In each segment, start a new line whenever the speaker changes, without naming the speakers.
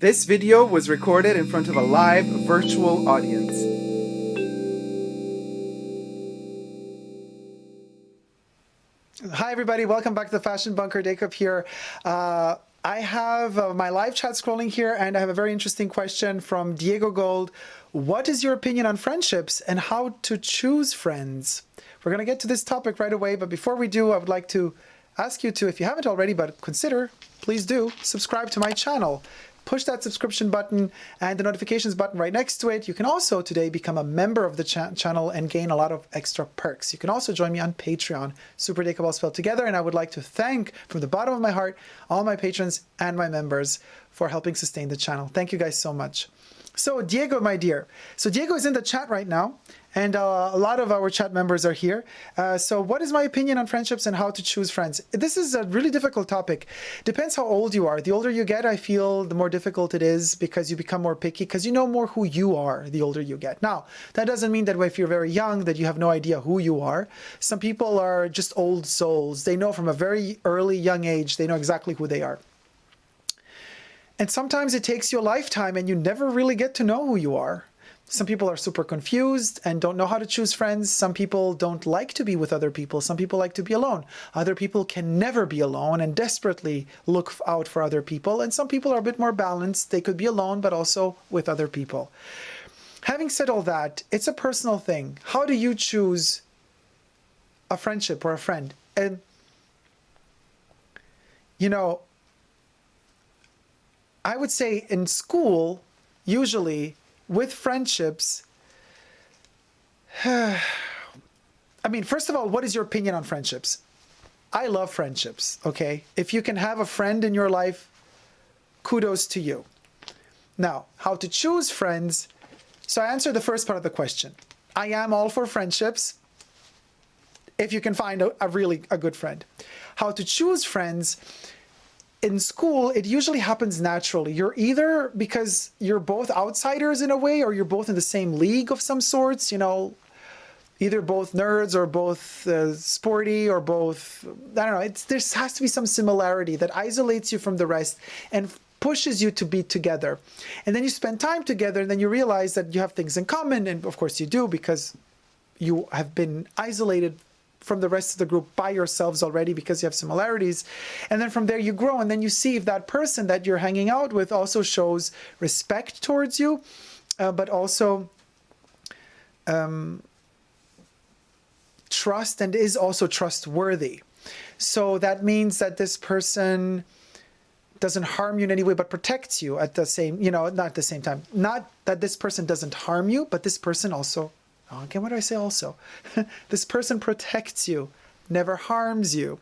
This video was recorded in front of a live virtual audience.
Hi everybody, welcome back to the Fashion Bunker. Dacob here. I have my live chat scrolling here, and I have a very interesting question from Diego Gold. What is your opinion on friendships and how to choose friends? We're going to get to this topic right away, but before we do, I would like to ask you to, if you haven't already, but consider, please do, subscribe to my channel. Push that subscription button and the notifications button right next to it. You can also today become a member of the channel and gain a lot of extra perks. You can also join me on Patreon, Super Dacob all spelled together. And I would like to thank from the bottom of my heart all my patrons and my members for helping sustain the channel. Thank you guys so much. So Diego, my dear. So Diego is in the chat right now, and a lot of our chat members are here. So what is my opinion on friendships and how to choose friends? This is a really difficult topic. Depends how old you are. The older you get, I feel the more difficult it is because you become more picky, because you know more who you are the older you get. Now, that doesn't mean that if you're very young that you have no idea who you are. Some people are just old souls. They know from a very early young age, they know exactly who they are. And sometimes it takes you a lifetime and you never really get to know who you are. Some people are super confused and don't know how to choose friends. Some people don't like to be with other people. Some people like to be alone. Other people can never be alone and desperately look out for other people. And some people are a bit more balanced. They could be alone, but also with other people. Having said all that, it's a personal thing. How do you choose a friendship or a friend? And, you know, I would say in school, usually with friendships, I mean, first of all, what is your opinion on friendships? I love friendships, okay? If you can have a friend in your life, kudos to you. Now, how to choose friends? So I answered the first part of the question. I am all for friendships if you can find a really good friend. How to choose friends? In school, it usually happens naturally. You're either, because you're both outsiders in a way, or you're both in the same league of some sorts, you know, either both nerds or both sporty or both, I don't know, there has to be some similarity that isolates you from the rest and pushes you to be together. And then you spend time together and then you realize that you have things in common. And of course you do, because you have been isolated from the rest of the group by yourselves already because you have similarities. And then from there you grow, and then you see if that person that you're hanging out with also shows respect towards you, but also trust, and is also trustworthy. So that means that this person doesn't harm you in any way, but protects you at the same, you know, not at the same time. Not that this person doesn't harm you, but this person also, again, what do I say also? This person protects you, never harms you,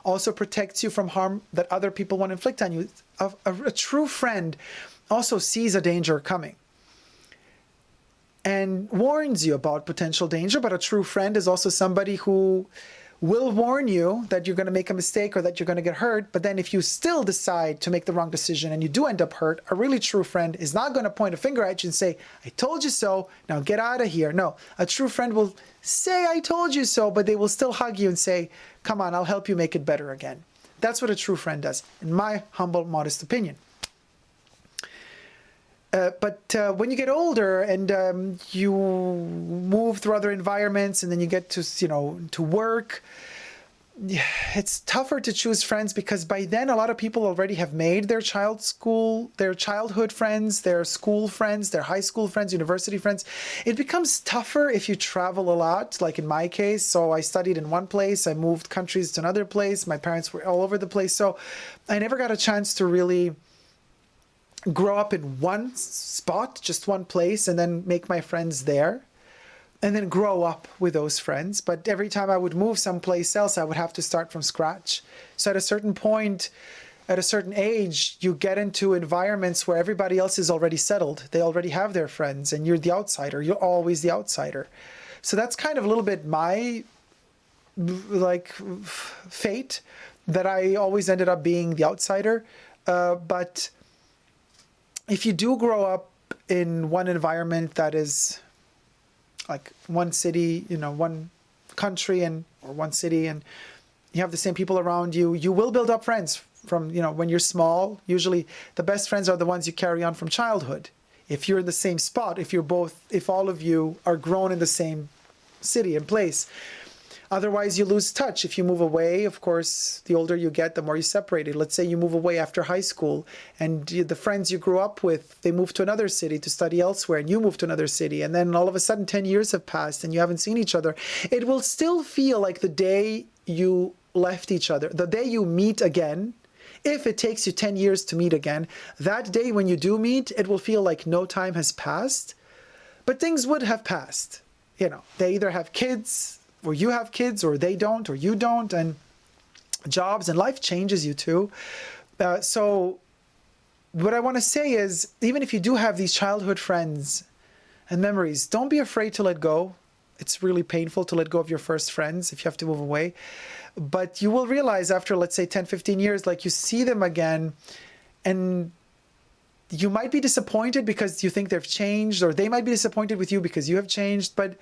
also protects you from harm that other people want to inflict on you. A true friend also sees a danger coming and warns you about potential danger, but a true friend is also somebody who will warn you that you're going to make a mistake or that you're going to get hurt. But then if you still decide to make the wrong decision and you do end up hurt, a really true friend is not going to point a finger at you and say, I told you so, now get out of here. No, a true friend will say, I told you so, but they will still hug you and say, come on, I'll help you make it better again. That's what a true friend does, in my humble, modest opinion. But when you get older and you move through other environments, and then you get to, you know, to work, it's tougher to choose friends, because by then a lot of people already have made their childhood friends, their school friends, their high school friends, university friends. It becomes tougher if you travel a lot, like in my case. So I studied in one place, I moved countries to another place, my parents were all over the place. So I never got a chance to really grow up in one spot, just one place, and then make my friends there, and then grow up with those friends. But every time I would move someplace else, I would have to start from scratch. So at a certain point, at a certain age, you get into environments where everybody else is already settled. They already have their friends, and you're the outsider. You're always the outsider. So that's kind of a little bit my, like, fate, that I always ended up being the outsider. But if you do grow up in one environment that is like one city, you know, one country or one city, and you have the same people around you, you will build up friends you know, when you're small. Usually the best friends are the ones you carry on from childhood. If you're in the same spot, if all of you are grown in the same city and place. Otherwise, you lose touch. If you move away, of course, the older you get, the more you separate. Let's say you move away after high school, and the friends you grew up with, they move to another city to study elsewhere, and you move to another city, and then all of a sudden 10 years have passed and you haven't seen each other. It will still feel like the day you left each other, the day you meet again. If it takes you 10 years to meet again, that day when you do meet, it will feel like no time has passed, but things would have passed. You know, they either have kids, or you have kids, or they don't, or you don't, and jobs and life changes you too. So what I want to say is, even if you do have these childhood friends and memories, don't be afraid to let go. It's really painful to let go of your first friends if you have to move away. But you will realize after, let's say, 10, 15 years, like you see them again, and you might be disappointed because you think they've changed, or they might be disappointed with you because you have changed. But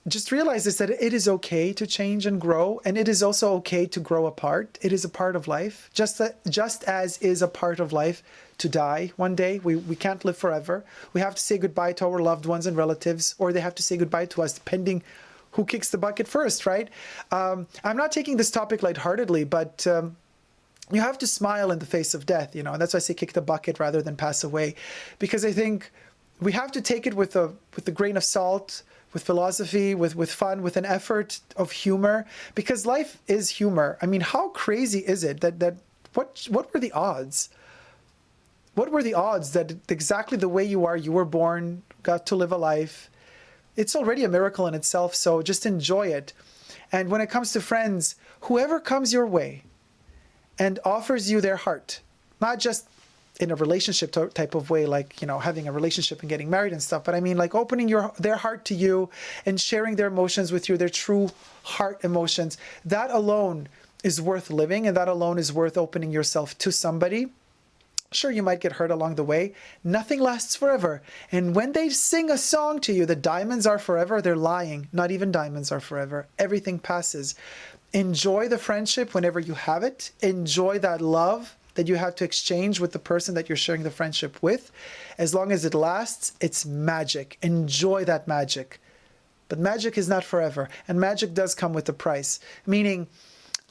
just realize this, that it is okay to change and grow, and it is also okay to grow apart. It is a part of life, just as is a part of life to die one day. We can't live forever. We have to say goodbye to our loved ones and relatives, or they have to say goodbye to us, depending who kicks the bucket first, right? I'm not taking this topic lightheartedly, but you have to smile in the face of death, you know, and that's why I say kick the bucket rather than pass away, because I think we have to take it with a grain of salt, with philosophy, with fun, with an effort of humor, because life is humor. I mean, how crazy is it that what were the odds? What were the odds that exactly the way you were born, got to live a life? It's already a miracle in itself, so just enjoy it. And when it comes to friends, whoever comes your way and offers you their heart, not just in a relationship type of way, like, you know, having a relationship and getting married and stuff, but I mean like opening their heart to you and sharing their emotions with you, their true heart emotions, that alone is worth living, and that alone is worth opening yourself to somebody. Sure, you might get hurt along the way. Nothing lasts forever. And when they sing a song to you that diamonds are forever, they're lying. Not even diamonds are forever. Everything passes. Enjoy the friendship whenever you have it. Enjoy that love that you have to exchange with the person that you're sharing the friendship with. As long as it lasts, it's magic. Enjoy that magic. But magic is not forever. And magic does come with a price. Meaning,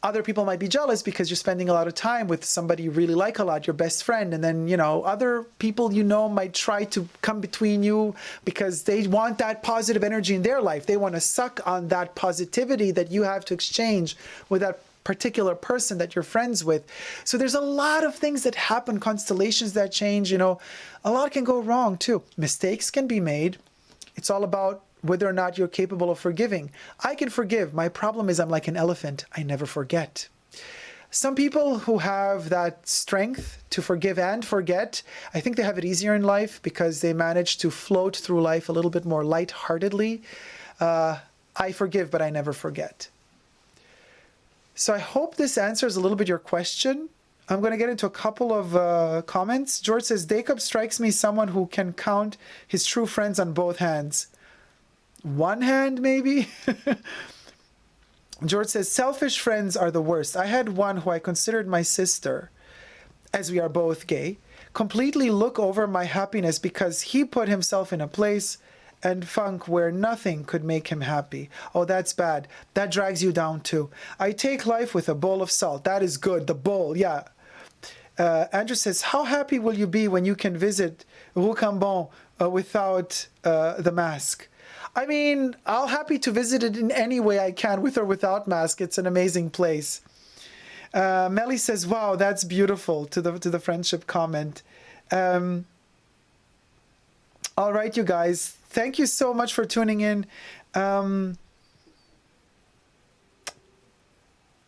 other people might be jealous because you're spending a lot of time with somebody you really like a lot, your best friend. And then, you know, other people you know might try to come between you because they want that positive energy in their life. They want to suck on that positivity that you have to exchange with that particular person that you're friends with. So there's a lot of things that happen, constellations that change, you know, a lot can go wrong too. Mistakes can be made. It's all about whether or not you're capable of forgiving. I can forgive. My problem is I'm like an elephant. I never forget. Some people who have that strength to forgive and forget, I think they have it easier in life because they manage to float through life a little bit more lightheartedly. I forgive, but I never forget. So I hope this answers a little bit your question. I'm going to get into a couple of comments. George says, Dacob strikes me someone who can count his true friends on both hands. One hand, maybe? George says, selfish friends are the worst. I had one who I considered my sister, as we are both gay, completely look over my happiness because he put himself in a place and funk where nothing could make him happy. Oh, that's bad. That drags you down too. I take life with a bowl of salt. That is good. The bowl, yeah. Andrew says, how happy will you be when you can visit Roucambon without the mask? I mean, I'll happy to visit it in any way I can, with or without mask. It's an amazing place. Melly says, wow, that's beautiful, to the friendship comment. All right, you guys. Thank you so much for tuning in.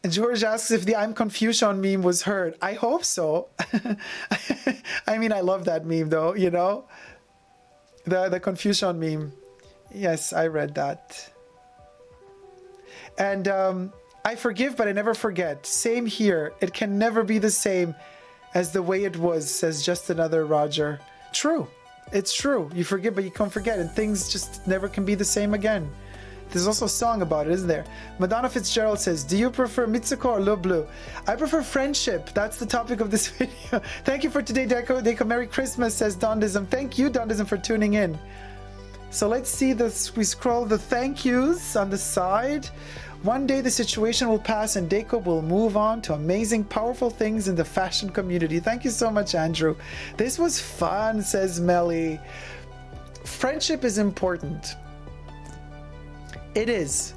George asks if the I'm Confucian meme was heard. I hope so. I mean, I love that meme though, you know? The Confucian meme. Yes, I read that. And I forgive, but I never forget. Same here. It can never be the same as the way it was, says just another Roger. True. It's true. You forgive, but you can't forget. And things just never can be the same again. There's also a song about it, isn't there? Madonna Fitzgerald says, do you prefer Mitsuko or Le Bleu? I prefer friendship. That's the topic of this video. Thank you for today, Dacob. Merry Christmas, says Dondism. Thank you, Dondism, for tuning in. So let's see this. We scroll the thank yous on the side. One day the situation will pass and Dacob will move on to amazing, powerful things in the fashion community. Thank you so much, Andrew. This was fun, says Melly. Friendship is important. It is,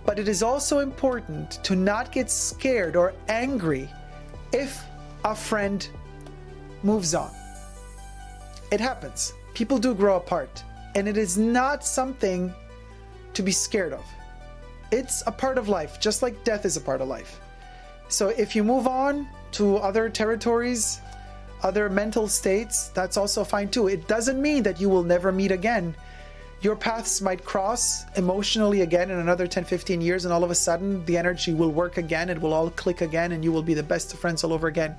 but it is also important to not get scared or angry if a friend moves on. It happens. People do grow apart, and it is not something to be scared of. It's a part of life, just like death is a part of life. So if you move on to other territories, other mental states, that's also fine too. It doesn't mean that you will never meet again. Your paths might cross emotionally again in another 10, 15 years, and all of a sudden the energy will work again, it will all click again, and you will be the best of friends all over again.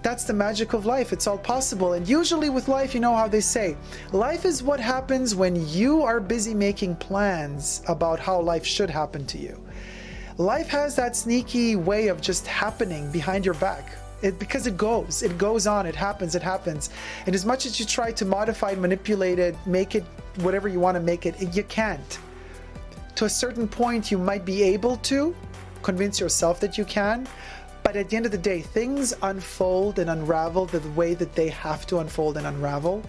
That's the magic of life. It's all possible. And usually with life, you know how they say, life is what happens when you are busy making plans about how life should happen to you. Life has that sneaky way of just happening behind your back. Because it goes on, it happens. And as much as you try to modify and manipulate it, make it whatever you want to make it, you can't. To a certain point, you might be able to convince yourself that you can, but at the end of the day, things unfold and unravel the way that they have to unfold and unravel.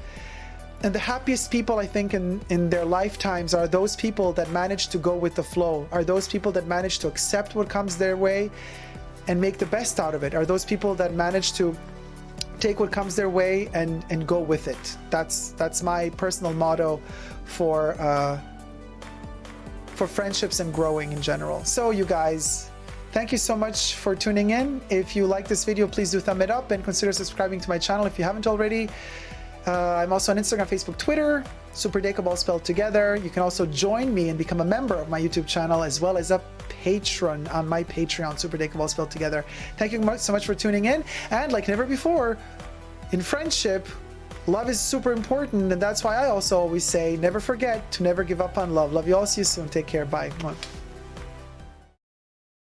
And the happiest people, I think, in their lifetimes are those people that manage to go with the flow, are those people that manage to accept what comes their way and make the best out of it, are those people that manage to take what comes their way and go with it. That's my personal motto for friendships and growing in general. So you guys, thank you so much for tuning in. If you like this video, please do thumb it up and consider subscribing to my channel if you haven't already. I'm also on Instagram, Facebook, Twitter, Super Dacob, all spelled together. You can also join me and become a member of my YouTube channel, as well as a patron on my Patreon, Super Dacob, all spelled together. Thank you so much for tuning in. And like never before, in friendship, love is super important. And that's why I also always say, never forget to never give up on love. Love you all. See you soon. Take care. Bye.